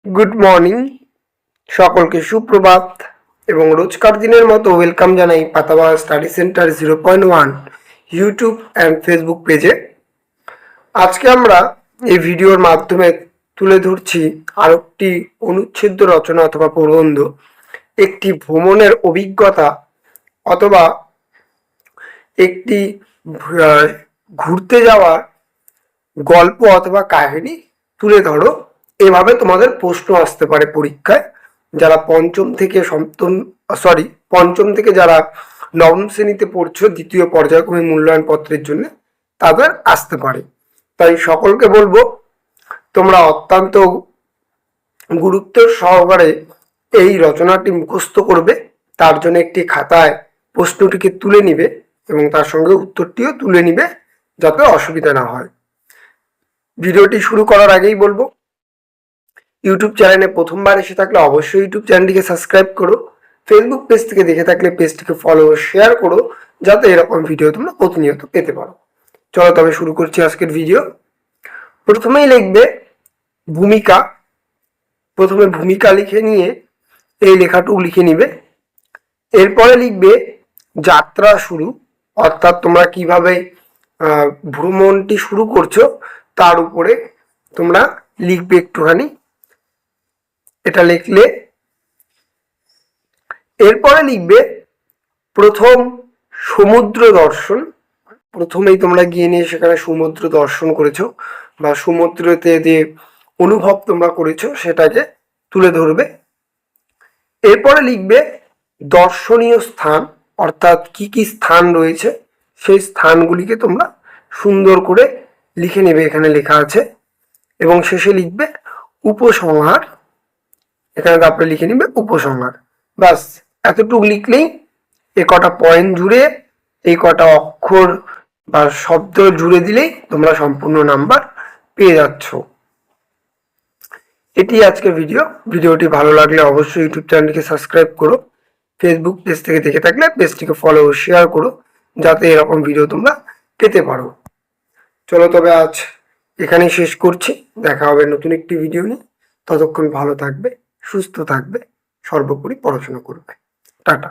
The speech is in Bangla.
গুড মর্নিং, সকলকে সুপ্রভাত এবং রোজকার দিনের মতো ওয়েলকাম জানাই Patabahar study centre 0.1 YouTube and Facebook পেজে। আজকে আমরা এই ভিডিওর মাধ্যমে তুলে ধরছি আরেকটি অনুচ্ছেদ্য রচনা অথবা প্রবন্ধ, একটি ভ্রমণের অভিজ্ঞতা অথবা একটি ঘুরতে যাওয়ার গল্প অথবা কাহিনী তুলে ধরো। এভাবে তোমাদের প্রশ্ন আসতে পারে পরীক্ষায়। যারা পঞ্চম থেকে যারা নবম শ্রেণীতে পড়ছো দ্বিতীয় পর্যায়ক্রমে মূল্যায়ন পত্রের জন্য, তাদের আসতে পারে। তাই সকলকে বলবো তোমরা অত্যন্ত গুরুত্ব সহকারে এই রচনাটি মুখস্থ করবে। তার জন্য একটি খাতায় প্রশ্নটিকে তুলে নিবে এবং তার সঙ্গে উত্তরটিও তুলে নিবে, যাতে অসুবিধা না হয়। ভিডিওটি শুরু করার আগেই বলবো, ইউটিউব চ্যানেলে প্রথমবার এসে থাকলে অবশ্যই ইউটিউব চ্যানেলটিকে সাবস্ক্রাইব করো। ফেসবুক পেজ থেকে দেখে থাকলে পেজটিকে ফলো ও শেয়ার করো, যাতে এরকম ভিডিও তোমরা প্রতিনিয়ত পেতে পারো। চলো তবে শুরু করছি আজকের ভিডিও। প্রথমেই লিখবে ভূমিকা। প্রথমে ভূমিকা লিখে নিয়ে এই লেখাটুকু লিখে নিবে। এরপরে লিখবে যাত্রা শুরু, অর্থাৎ তোমরা কিভাবে ভ্রমণটি শুরু করছো তার উপরে তোমরা লিখবে একটুখানি, এটা লিখলে। এরপরে লিখবে প্রথম সমুদ্র দর্শন। প্রথমেই তোমরা গিয়ে নিয়ে সেখানে সমুদ্র দর্শন করেছো বা সমুদ্রতে যে অনুভব তোমরা করেছো সেটাকে তুলে ধরবে। এরপরে লিখবে দর্শনীয় স্থান, অর্থাৎ কি কি স্থান রয়েছে সেই স্থানগুলিকে তোমরা সুন্দর করে লিখে নেবে, এখানে লেখা আছে। এবং শেষে লিখবে উপসংহার, এখানে তারপরে লিখে নিবে উপসংহার। বাস এতটুকু লিখলেই এ কটা পয়েন্ট জুড়ে এই কটা অক্ষর বা শব্দ জুড়ে দিলেই তোমরা সম্পূর্ণ নাম্বার পেয়ে যাচ্ছ। এটি আজকের ভিডিওটি ভালো লাগলে অবশ্যই ইউটিউব চ্যানেলটিকে সাবস্ক্রাইব করো। ফেসবুক পেজ থেকে দেখে থাকলে পেজটিকে ফলো ও শেয়ার করো, যাতে এরকম ভিডিও তোমরা পেতে পারো। চলো তবে আজ এখানেই শেষ করছি, দেখা হবে নতুন একটি ভিডিও নিয়ে। ততক্ষণ ভালো থাকবে, সুস্থ থাকবে, সর্বোপরি পড়াশোনা করবে। টাটা।